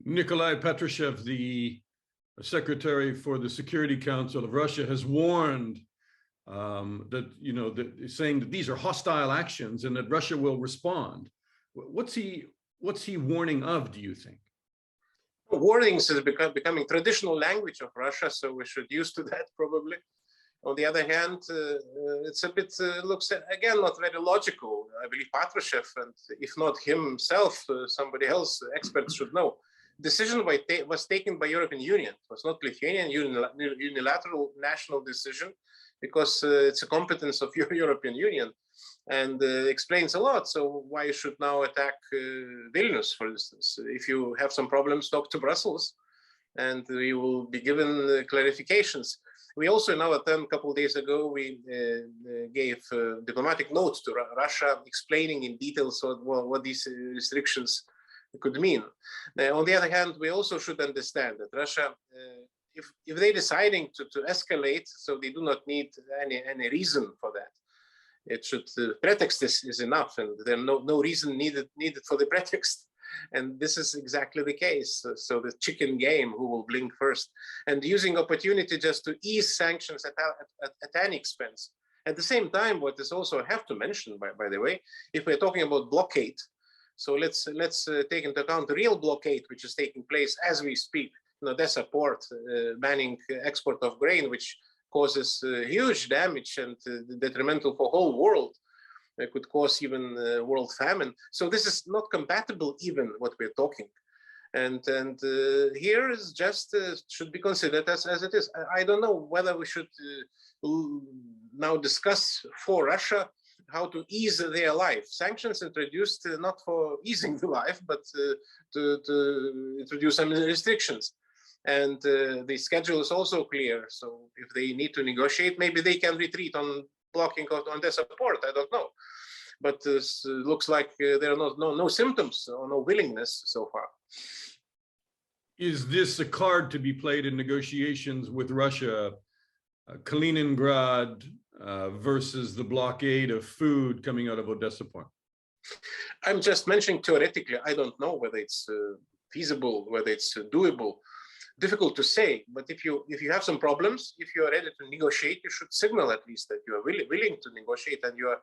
Nikolai Patrushev, the Secretary for the Security Council of Russia, has warned saying that these are hostile actions and that Russia will respond. What's he warning of, do you think? Warnings is becoming traditional language of Russia, so we should use to that probably. On the other hand, it's a bit, looks again not very logical. I believe Patrushev, and if not himself, somebody else, experts should know. Decision was taken by European Union. It was not Lithuanian unilateral national decision, because it's a competence of European Union, and explains a lot. So why you should now attack Vilnius, for instance? If you have some problems, talk to Brussels, and you will be given clarifications. We also now, a couple of days ago, we gave diplomatic notes to Russia explaining in details what these restrictions could mean. On the other hand, we also should understand that Russia, if they're deciding to escalate, so they do not need any reason for that. It should, pretext is enough, and there's no reason needed for the pretext. And this is exactly the case. So the chicken game, who will blink first, and using opportunity just to ease sanctions at any expense. At the same time, what is also I have to mention, by the way, if we're talking about blockade, so let's take into account the real blockade which is taking place as we speak. In Odessa port, banning export of grain, which causes huge damage and detrimental for whole world. It could cause even world famine. So this is not compatible even what we're talking. And here is just should be considered as it is. I don't know whether we should now discuss for Russia how to ease their life. Sanctions introduced not for easing the life, but to introduce some restrictions. And the schedule is also clear. So if they need to negotiate, maybe they can retreat on blocking on their support. I don't know. But this looks like there are no symptoms or no willingness so far. Is this a card to be played in negotiations with Russia, Kaliningrad versus the blockade of food coming out of Odessa port? I'm just mentioning theoretically. I don't know whether it's feasible, whether it's doable. Difficult to say, but if you have some problems, if you are ready to negotiate, you should signal at least that you are willing to negotiate and you are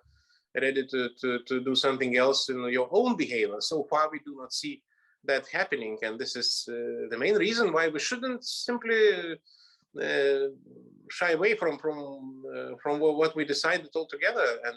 ready to do something else in your own behavior. So far, we do not see that happening, and this is the main reason why we shouldn't simply shy away from what we decided altogether. And